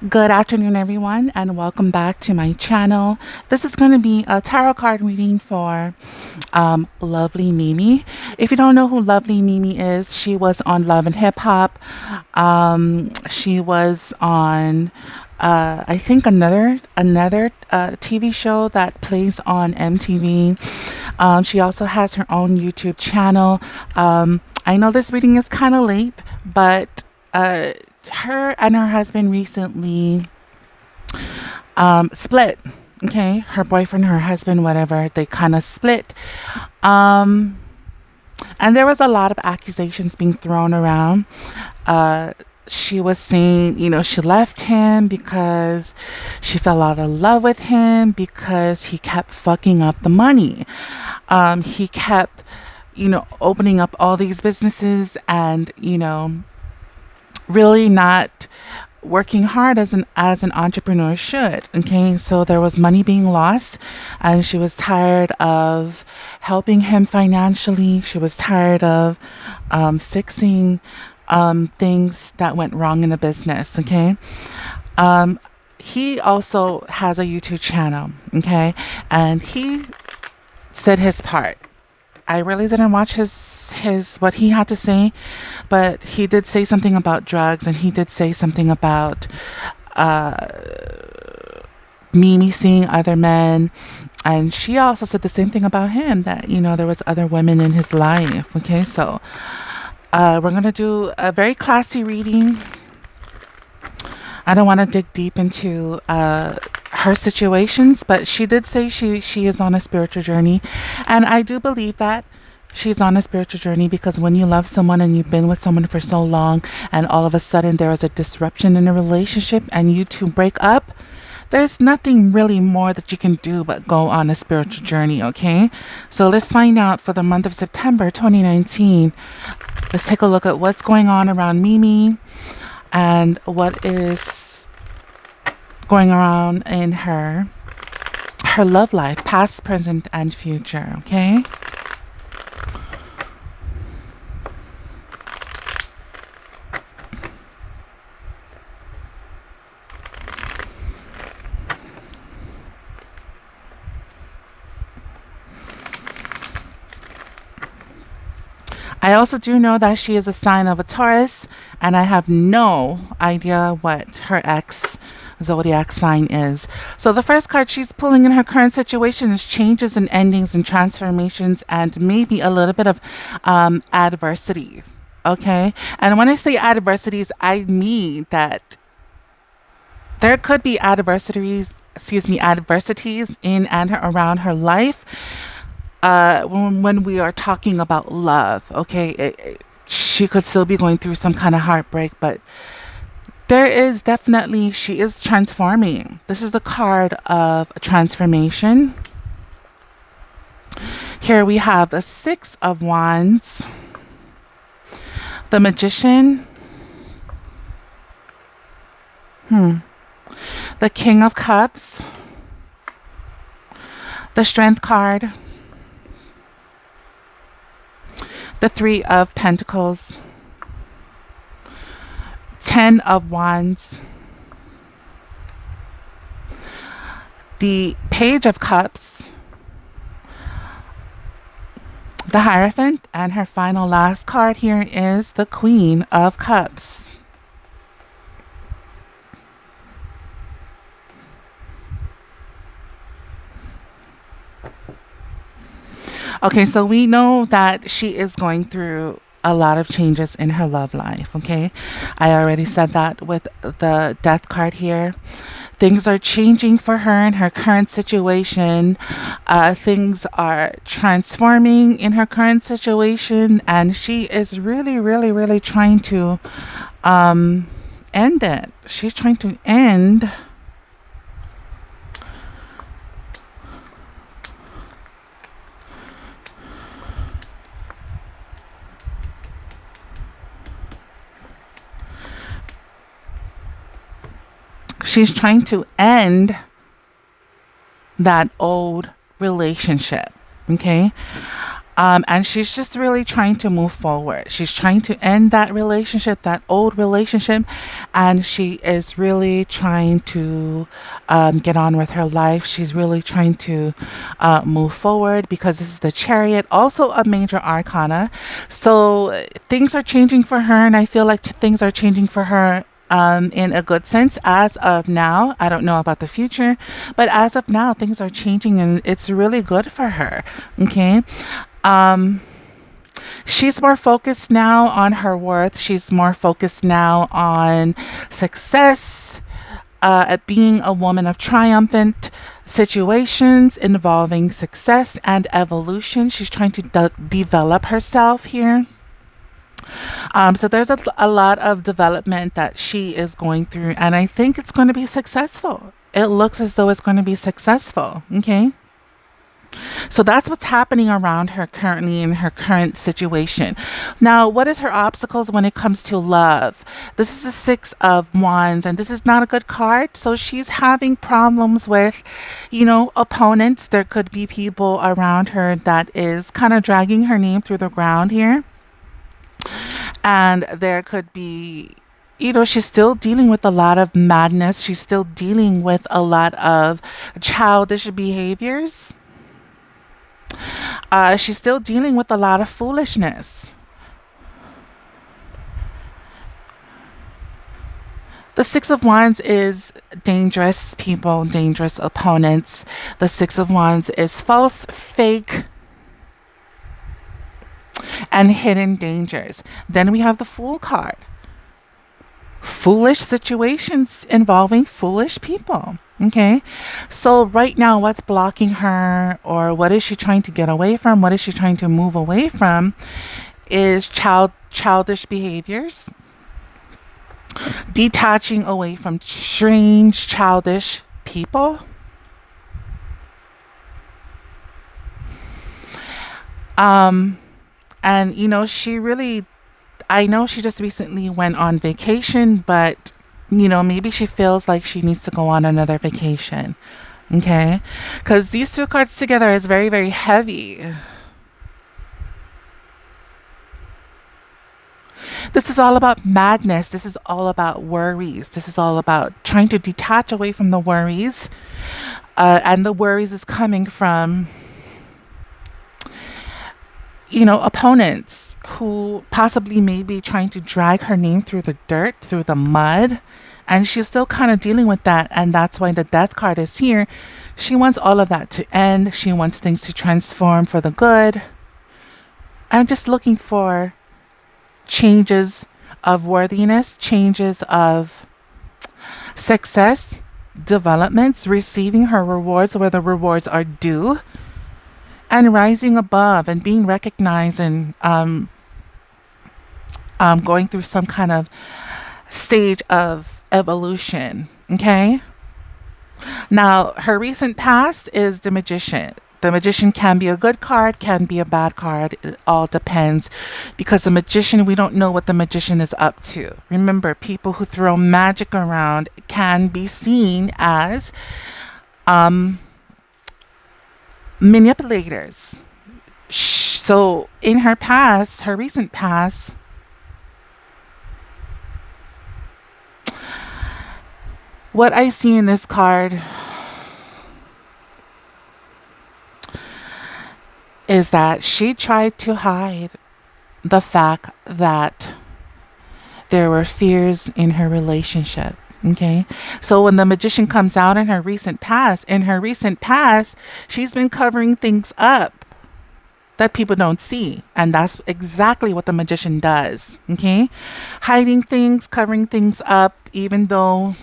Good afternoon, everyone, and welcome back to my channel. This is going to be a tarot card reading for Lovely Mimi. If you don't know who Lovely Mimi is, she was on Love and Hip Hop. She was on, I think, another TV show that plays on MTV. She also has her own YouTube channel. I know this reading is kind of late, but her and her husband recently split. Okay, her boyfriend, her husband, whatever, they kind of split. Um, and there was a lot of accusations being thrown around. Uh, she was saying, she left him because she fell out of love with him because he kept fucking up the money. He kept, opening up all these businesses and, really not working hard as an entrepreneur should. Okay, so there was money being lost, and she was tired of helping him financially. She was tired of fixing things that went wrong in the business. Okay, um, he also has a YouTube channel. Okay, and he said his part. I really didn't watch his what he had to say, but he did say something about drugs, and he did say something about uh, Mimi seeing other men, and she also said the same thing about him, that there was other women in his life. Okay, so we're gonna do a very classy reading. I don't want to dig deep into her situations, but she did say she is on a spiritual journey, and I do believe that she's on a spiritual journey, because when you love someone and you've been with someone for so long, and all of a sudden there is a disruption in a relationship and you two break up, there's nothing really more that you can do but go on a spiritual journey. Okay, so let's find out for the month of September 2019. Let's take a look at what's going on around Mimi and what is going around in her love life, past, present, and future. Okay, I also do know that she is a sign of a Taurus, and I have no idea what her ex zodiac sign is. So the first card she's pulling in her current situation is changes and endings and transformations, and maybe a little bit of adversity. Okay, and when I say adversities, I mean that there could be adversities in and around her life, when we are talking about love. Okay, she could still be going through some kind of heartbreak, but there is definitely, she is transforming. This is the card of transformation. Here we have the Six of Wands, the Magician, the King of Cups, the Strength card, the Three of Pentacles, Ten of Wands, the Page of Cups, the Hierophant, and her final last card here is the Queen of Cups. Okay, so we know that she is going through a lot of changes in her love life. Okay, I already said that with the Death card here. Things are changing for her in her current situation. Things are transforming in her current situation, and she is really, really, really trying to end it. She's trying to end she's trying to end that old relationship. Okay, And she's just really trying to move forward. She's trying to end that relationship, that old relationship, and she is really trying to get on with her life. She's really trying to move forward because this is the Chariot, also a major arcana. So things are changing for her, and I feel like things are changing for her. In a good sense, as of now, I don't know about the future, but as of now, things are changing and it's really good for her. Okay. Um, she's more focused now on her worth. She's more focused now on success, at being a woman of triumphant situations involving success and evolution. She's trying to develop herself here. So there's a lot of development that she is going through, and I think it's going to be successful. It looks as though it's going to be successful. Okay. So that's what's happening around her currently in her current situation. Now, what is her obstacles when it comes to love? This is the Six of Wands, and this is not a good card. So she's having problems with, opponents. There could be people around her that is kind of dragging her name through the ground here. And there could be, she's still dealing with a lot of madness. She's still dealing with a lot of childish behaviors. She's still dealing with a lot of foolishness. The Six of Wands is dangerous people, dangerous opponents. The Six of Wands is false, fake, and hidden dangers. Then we have the Fool card. Foolish situations involving foolish people. Okay. So right now, what's blocking her, or what is she trying to get away from? What is she trying to move away from is childish behaviors, detaching away from strange, childish people. Um, and she really, I know she just recently went on vacation, but maybe she feels like she needs to go on another vacation. Okay? Because these two cards together is very, very heavy. This is all about madness. This is all about worries. This is all about trying to detach away from the worries. And the worries is coming from, opponents who possibly may be trying to drag her name through the dirt, through the mud. And she's still kind of dealing with that. And that's why the Death card is here. She wants all of that to end. She wants things to transform for the good. And just looking for changes of worthiness, changes of success, developments, receiving her rewards where the rewards are due, and rising above and being recognized and going through some kind of stage of evolution. Okay. Now, her recent past is the Magician. The Magician can be a good card, can be a bad card. It all depends. Because the Magician, we don't know what the Magician is up to. Remember, people who throw magic around can be seen as manipulators. So, in her past, her recent past, what I see in this card is that she tried to hide the fact that there were fears in her relationship. Okay. So when the Magician comes out in her recent past, she's been covering things up that people don't see. And that's exactly what the Magician does. Okay. Hiding things, covering things up, even though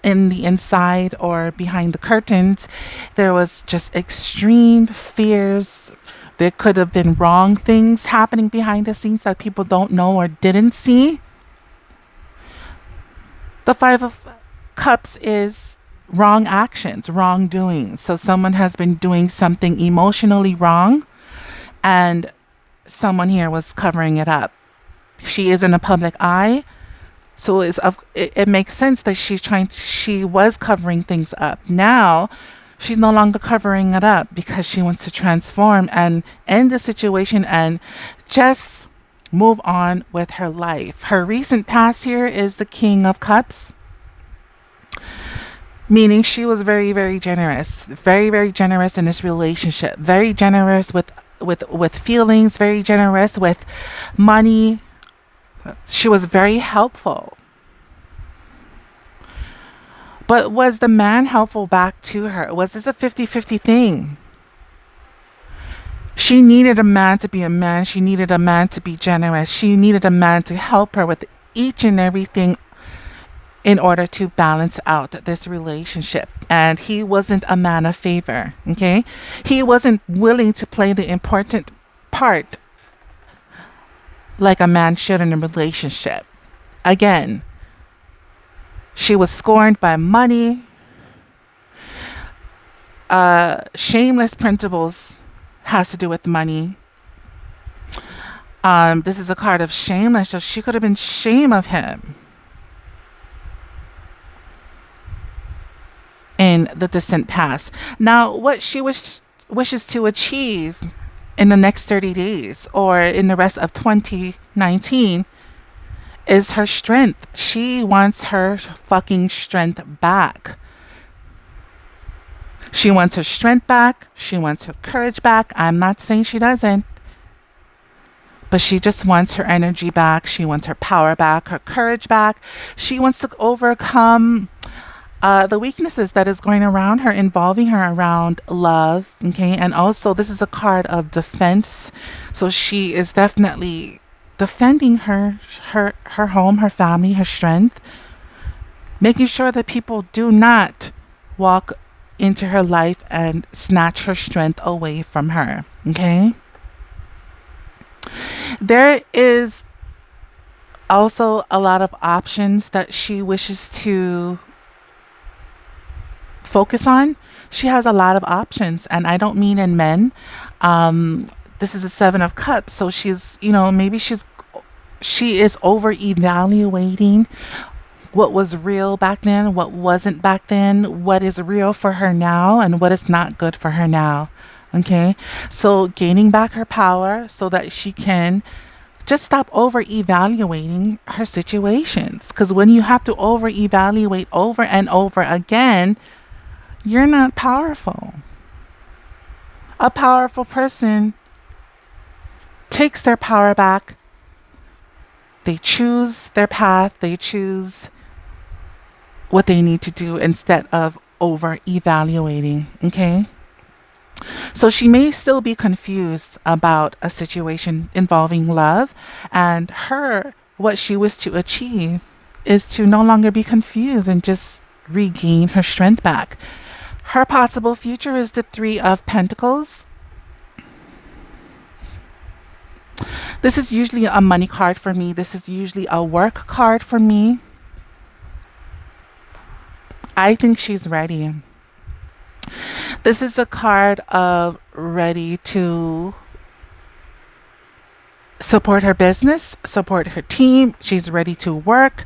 in the inside or behind the curtains, there was just extreme fears. There could have been wrong things happening behind the scenes that people don't know or didn't see. The Five of Cups is wrong actions, wrongdoing. So someone has been doing something emotionally wrong, and someone here was covering it up. She is in a public eye, so it makes sense that she was covering things up. Now She's no longer covering it up because she wants to transform and end the situation and just move on with her life. Her recent past here is the King of Cups, meaning she was very, very generous in this relationship, very generous with feelings, very generous with money. She was very helpful. But was the man helpful back to her? Was this a 50-50 thing? She needed a man to be a man. She needed a man to be generous. She needed a man to help her with each and everything in order to balance out this relationship. And he wasn't a man of favor, okay? He wasn't willing to play the important part like a man should in a relationship. Again, she was scorned by money, shameless principles has to do with money. This is a card of shameless, so she could have been shame of him in the distant past. Now, what she wishes to achieve in the next 30 days or in the rest of 2019 is her strength. She wants her fucking strength back. She wants her strength back. She wants her courage back. I'm not saying she doesn't. But she just wants her energy back. She wants her power back, her courage back. She wants to overcome the weaknesses that is going around her, involving her around love. Okay. And also, this is a card of defense. So she is definitely defending her home, her family, her strength, making sure that people do not walk into her life and snatch her strength away from her. Okay. There is also a lot of options that she wishes to focus on. She has a lot of options, and I don't mean in men. This is a 7 of Cups, so she's, maybe she is over evaluating what was real back then, what wasn't back then, what is real for her now, and what is not good for her now. Okay, so gaining back her power so that she can just stop over evaluating her situations. Because when you have to over evaluate over and over again, you're not powerful. A powerful person takes their power back. They choose their path. They choose what they need to do instead of over evaluating. Okay. So she may still be confused about a situation involving love, and what she wishes to achieve is to no longer be confused and just regain her strength back. Her possible future is the 3 of Pentacles. This is usually a money card for me. This is usually a work card for me. I think she's ready. This is a card of ready to support her business, support her team. She's ready to work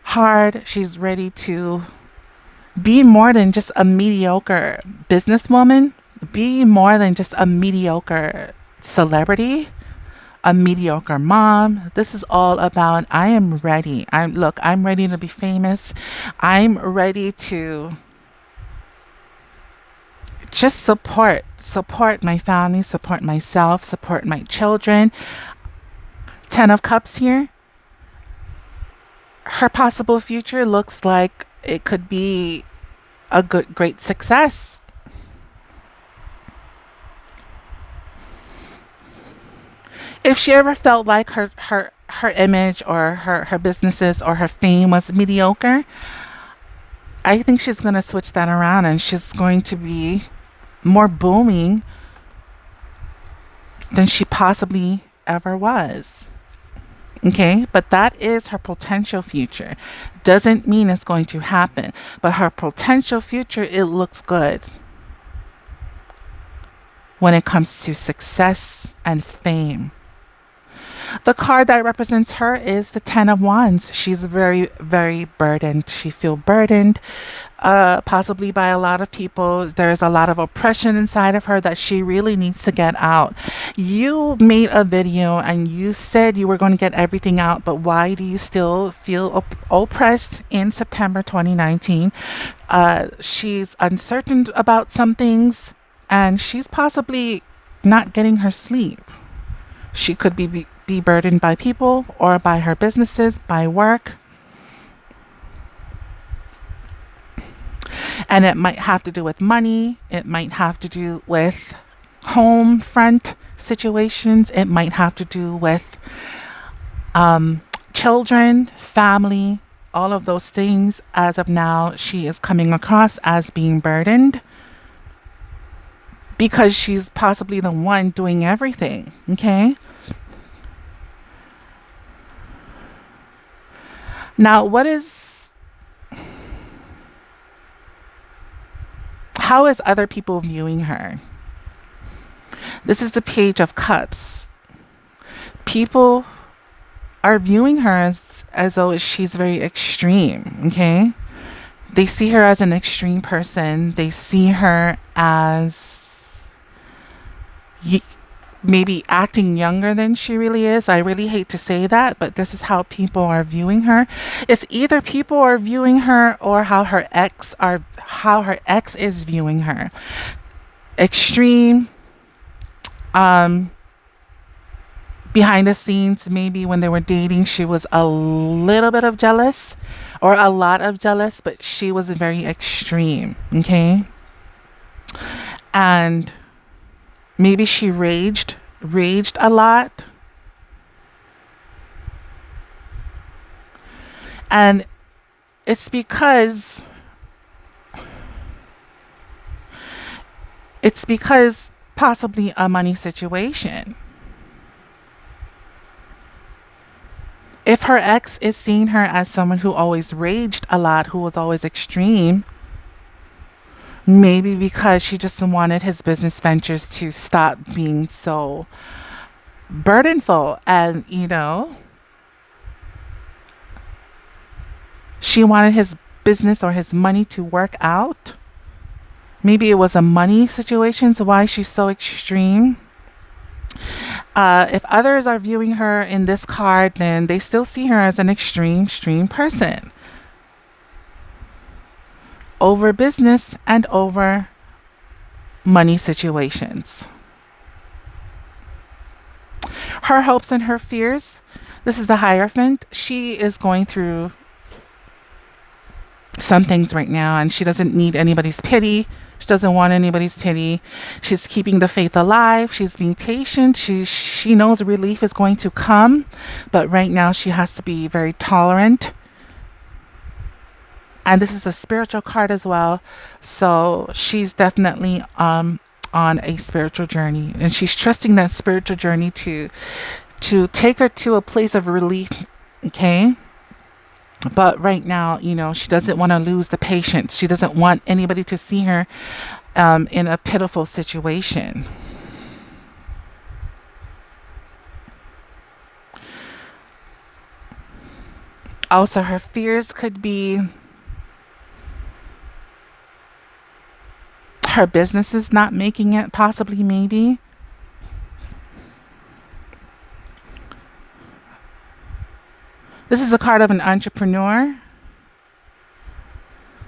hard. She's ready to be more than just a mediocre businesswoman. Be more than just a mediocre celebrity, a mediocre mom. This is all about I am ready. I'm ready to be famous. I'm ready to just support my family, support myself, support my children. 10 of Cups here. Her possible future looks like it could be a great success. If she ever felt like her image or her businesses or her fame was mediocre, I think she's going to switch that around, and she's going to be more booming than she possibly ever was. Okay, but that is her potential future. Doesn't mean it's going to happen, but her potential future, it looks good when it comes to success and fame. The card that represents her is the Ten of Wands. She's very, very burdened. She feels burdened, possibly by a lot of people. There's a lot of oppression inside of her that she really needs to get out. You made a video and you said you were going to get everything out, but why do you still feel oppressed in September 2019? She's uncertain about some things, and she's possibly not getting her sleep. She could be burdened by people or by her businesses, by work. And it might have to do with money. It might have to do with home front situations. It might have to do with children, family, all of those things. As of now, she is coming across as being burdened because she's possibly the one doing everything. Okay. Now, how is other people viewing her? This is the Page of Cups. People are viewing her as though she's very extreme, okay? They see her as an extreme person. They see her as maybe acting younger than she really is. I really hate to say that, but this is how people are viewing her. It's either people are viewing her or how her ex is viewing her. Extreme. Behind the scenes, maybe when they were dating, she was a little bit of jealous or a lot of jealous, but she was very extreme, okay? And maybe she raged a lot. And it's because possibly a money situation. If her ex is seeing her as someone who always raged a lot, who was always extreme, maybe because she just wanted his business ventures to stop being so burdenful, and she wanted his business or his money to work out. Maybe it was a money situation, so why she's so extreme. If others are viewing her in this card, then they still see her as an extreme person. Over business and over money situations. Her hopes and her fears. This is the Hierophant. She is going through some things right now, and she doesn't need anybody's pity. She doesn't want anybody's pity. She's keeping the faith alive. She's being patient. She knows relief is going to come, but right now she has to be very tolerant. And this is a spiritual card as well, so she's definitely on a spiritual journey, and she's trusting that spiritual journey to take her to a place of relief. Okay. But right now, she doesn't want to lose the patience. She doesn't want anybody to see her in a pitiful situation. Also, her fears could be her business is not making it, possibly, maybe. This is a card of an entrepreneur.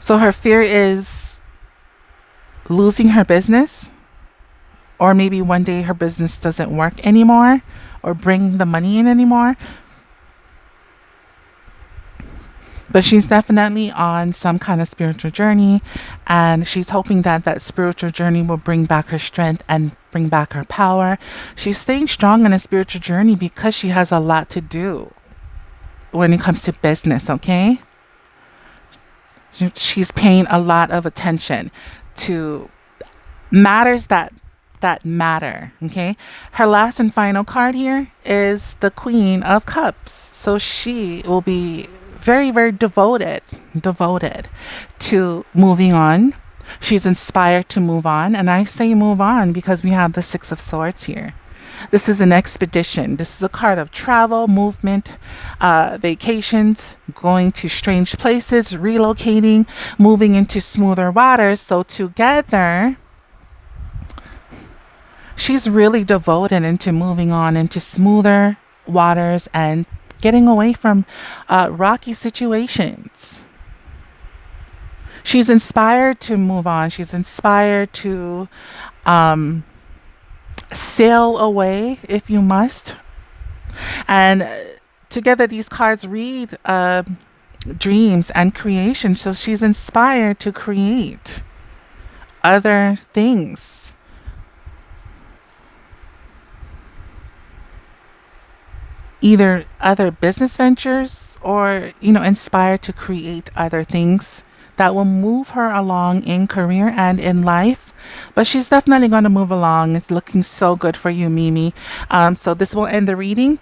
So her fear is losing her business, or maybe one day her business doesn't work anymore or bring the money in anymore. But she's definitely on some kind of spiritual journey, and she's hoping that that spiritual journey will bring back her strength and bring back her power. She's staying strong in a spiritual journey because she has a lot to do when it comes to business, okay? She's paying a lot of attention to matters that matter, okay? Her last and final card here is the Queen of Cups. So she will be very, very devoted to moving on. She's inspired to move on, and I say move on because we have the Six of Swords here. This is an expedition. This is a card of travel, movement, vacations, going to strange places, relocating, moving into smoother waters. So together, she's really devoted into moving on into smoother waters and getting away from rocky situations. She's inspired to move on. She's inspired to um, sail away if you must. And together, these cards read dreams and creation. So she's inspired to create other things, either other business ventures or, inspired to create other things that will move her along in career and in life. But she's definitely going to move along. It's looking so good for you, Mimi. So this will end the reading.